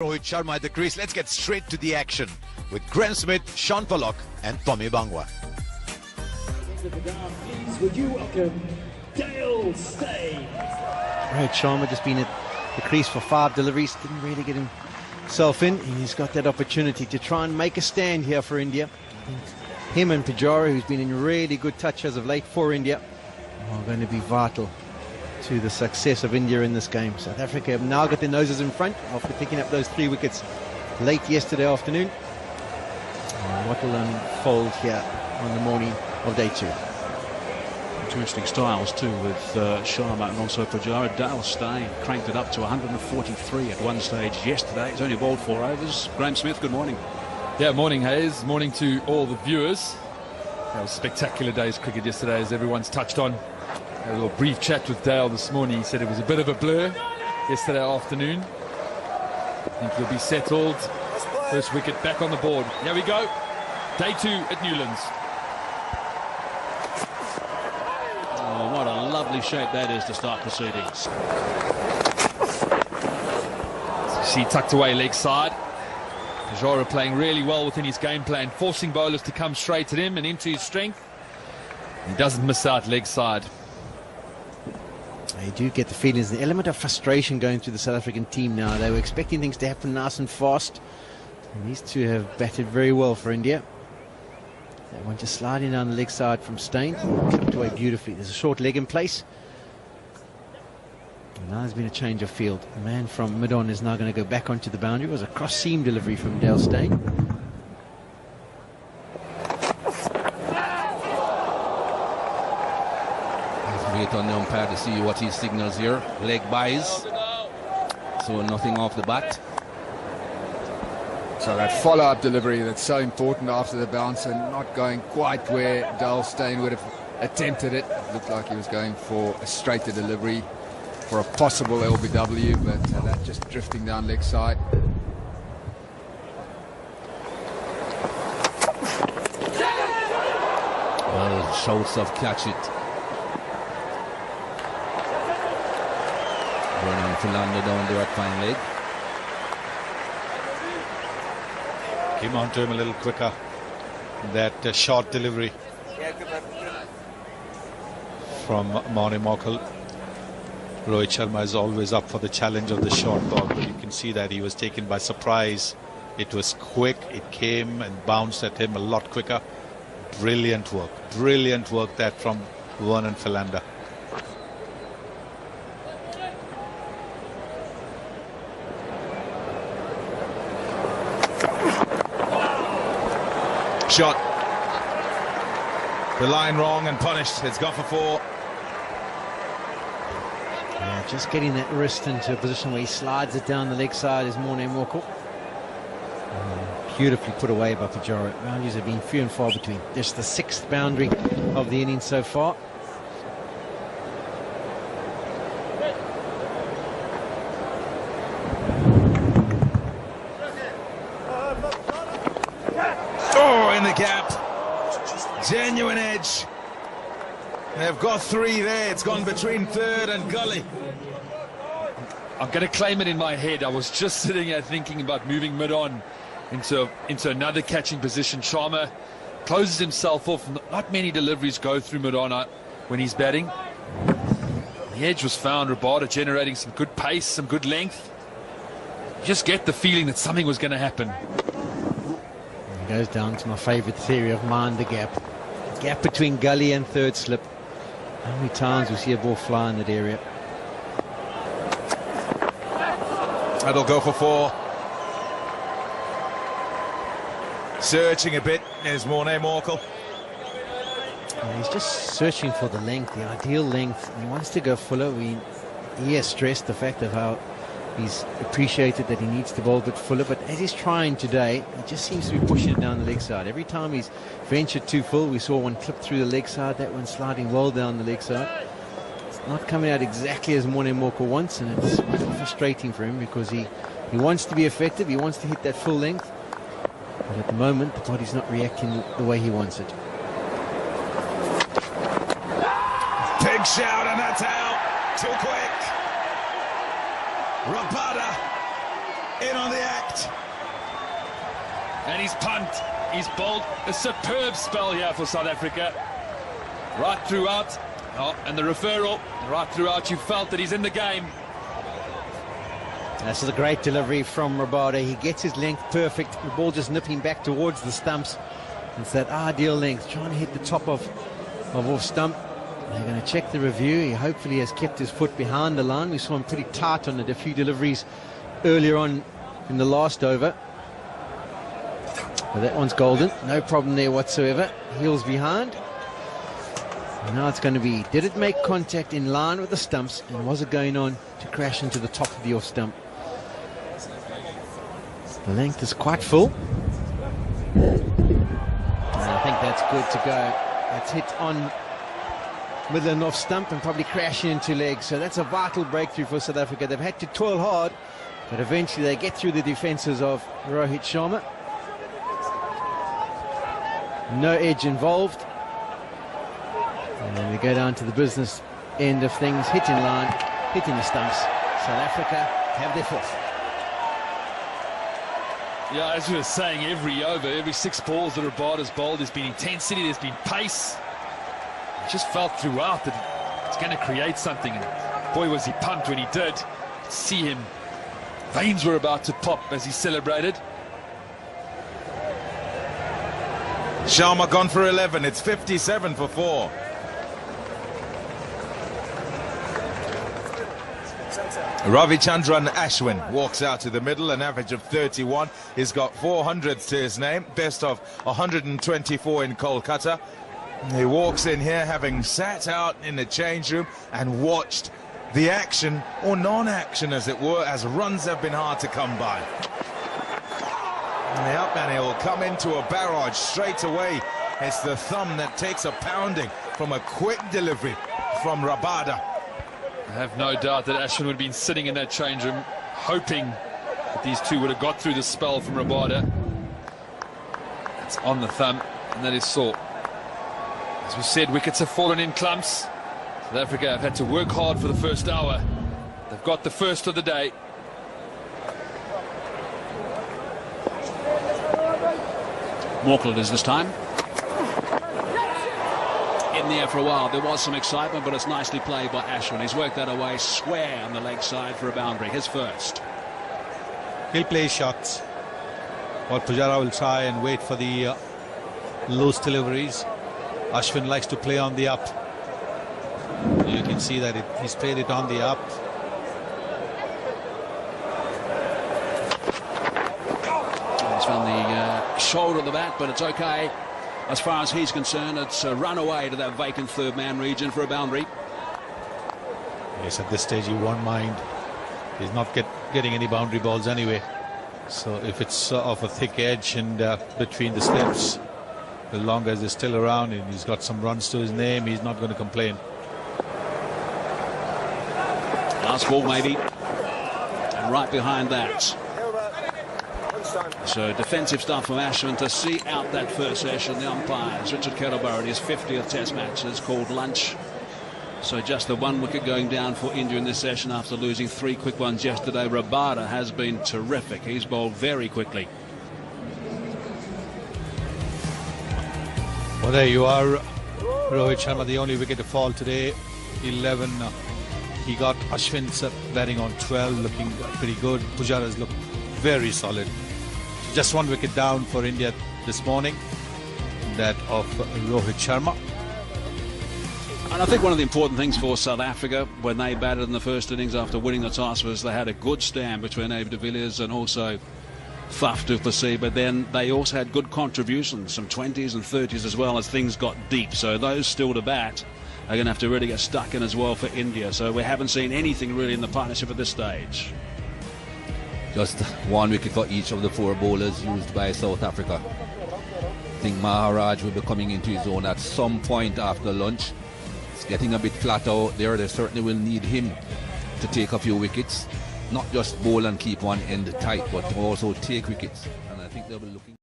Rohit Sharma at the crease. Let's get straight to the action with Graeme Smith, Shaun Pollock and Tommy Bangwa. Please, would you welcome Dale Steyn? Rohit Sharma just been at the crease for 5 deliveries, didn't really get himself in, and he's got that opportunity to try and make a stand here for India. Him and Pujara, who's been in really good touch as of late for India, are going to be vital to the success of India in this game. South Africa have now got their noses in front after picking up those 3 wickets late yesterday afternoon. And what will unfold here on the morning of day 2? Interesting styles too with Sharma and also Pujara. Dale Steyn cranked it up to 143 at one stage yesterday. He's only bowled 4 overs. Graeme Smith, good morning. Yeah, morning Hayes, morning to all the viewers. That was a spectacular day's cricket yesterday, as everyone's touched on. Had a little brief chat with Dale this morning. He said it was a bit of a blur yesterday afternoon. I think he'll be settled. First wicket back on the board. Here we go. Day 2 at Newlands. Oh, what a lovely shape that is to start proceedings. See, tucked away leg side. Pujara playing really well within his game plan, forcing bowlers to come straight at him and into his strength. He doesn't miss out leg side. You do get the feeling there's an element of frustration going through the South African team now. They were expecting things to happen nice and fast, and these two have batted very well for India. That one just sliding down the leg side from Steyn, clipped away beautifully. There's a short leg in place. And now there's been a change of field. The man from mid-on is now going to go back onto the boundary. It was a cross-seam delivery from Dale Steyn. Wait on the umpire to see what he signals here. Leg buys, so nothing off the bat. So that follow-up delivery that's so important after the bounce and not going quite where Dale Steyn would have attempted it. It looked like he was going for a straighter delivery for a possible LBW, but that just drifting down leg side. Well, shouts of catch it. Running Philander down the right fine leg. Came on to him a little quicker. That short delivery from Maury Morkel. Rohit Sharma is always up for the challenge of the short ball, but you can see that he was taken by surprise. It was quick, it came and bounced at him a lot quicker. Brilliant work that from Vernon Philander. Shot. The line wrong and punished. It's gone for 4. Yeah, just getting that wrist into a position where he slides it down the leg side is Morne Morkel. Beautifully put away by Pujara. Boundaries have been few and far between. Just the 6th boundary of the innings so far. Oh, in the gap. Genuine edge. They've got 3 there. It's gone between third and gully. I'm going to claim it in my head. I was just sitting here thinking about moving mid-on into another catching position. Sharma closes himself off. Not many deliveries go through mid-on when he's batting. The edge was found. Rabada generating some good pace, some good length. You just get the feeling that something was going to happen. It goes down to my favourite theory of mind the gap. Gap between gully and third slip. How many times we see a ball fly in that area? That'll go for 4. Searching a bit is Morne Morkel. And he's just searching for the length, the ideal length. He wants to go fuller. He has stressed the fact of how he's appreciated that he needs to bowl a bit fuller, but as he's trying today, he just seems to be pushing it down the leg side. Every time he's ventured too full, we saw one clip through the leg side, that one sliding well down the leg side. It's not coming out exactly as Morne Morkel wants, and it's frustrating for him because he wants to be effective, he wants to hit that full length, but at the moment the body's not reacting the way he wants it. Big shout, and that's out. Too quick. Rabada in on the act. And he's punt. He's bowled a superb spell here for South Africa. Right throughout. Oh, and the referral. Right throughout, you felt that he's in the game. This is a great delivery from Rabada. He gets his length perfect. The ball just nipping back towards the stumps. It's that ideal length, trying to hit the top of off stump. They're going to check the review. He hopefully has kept his foot behind the line. We saw him pretty tight on a few deliveries earlier on in the last over. But that one's golden. No problem there whatsoever. Heels behind. And now it's going to be, did it make contact in line with the stumps, and was it going on to crash into the top of the off stump? The length is quite full. And I think that's good to go. That's hit on middle and off stump and probably crashing into legs. So that's a vital breakthrough for South Africa. They've had to toil hard, but eventually they get through the defences of Rohit Sharma. No edge involved. And we go down to the business end of things. Hit in line, hitting the stumps. South Africa have their fifth. Yeah, as we were saying, every over, every 6 balls that Rabada's bowled, there's been intensity, there's been pace. It just felt throughout that it's going to create something. And boy, was he pumped when he did. See him. Veins were about to pop as he celebrated. Sharma gone for 11. It's 57 for 4. Ravichandran Ashwin walks out to the middle, an average of 31. He's got 400s to his name, best of 124 in Kolkata. He walks in here having sat out in the change room and watched the action, or non-action as it were, as runs have been hard to come by. And the up man will come into a barrage straight away. It's the thumb that takes a pounding from a quick delivery from Rabada. I have no doubt that Ashwin would have been sitting in that change room hoping that these two would have got through the spell from Rabada. It's on the thumb, and that is sore. As we said, wickets have fallen in clumps. South Africa have had to work hard for the first hour. They've got the first of the day. Morkel is this time. In the air for a while, there was some excitement, but it's nicely played by Ashwin. He's worked that away square on the leg side for a boundary, his first. He'll play shots, or Pujara will try and wait for the loose deliveries. Ashwin likes to play on the up. You can see that he's played it on the up. He's found the shoulder of the bat, but it's okay. As far as he's concerned, it's a run away to that vacant third man region for a boundary. Yes, at this stage he won't mind. He's not getting any boundary balls anyway. So if it's off a thick edge and between the slips, as long as he's still around and he's got some runs to his name, he's not going to complain. Last ball maybe. And right behind that. So defensive stuff from Ashwin to see out that first session. The umpires, Richard Kettleborough, in his 50th Test match, has called lunch. So just the 1 wicket going down for India in this session after losing 3 quick ones yesterday. Rabada has been terrific. He's bowled very quickly. Well, there you are. Rohit Sharma, the only wicket to fall today. 11. He got Ashwin's batting on 12, looking pretty good. Pujara's looked very solid. Just 1 wicket down for India this morning, that of Rohit Sharma. And I think one of the important things for South Africa when they batted in the first innings after winning the toss was they had a good stand between Abe de Villiers and also Faf du Plessis, but then they also had good contributions, some 20s and 30s as well, as things got deep. So those still to bat are going to have to really get stuck in as well for India. So we haven't seen anything really in the partnership at this stage. Just 1 wicket for each of the 4 bowlers used by South Africa. I think Maharaj will be coming into his own at some point after lunch. It's getting a bit flat out there. They certainly will need him to take a few wickets. Not just bowl and keep one end tight, but to also take wickets. And I think they'll be looking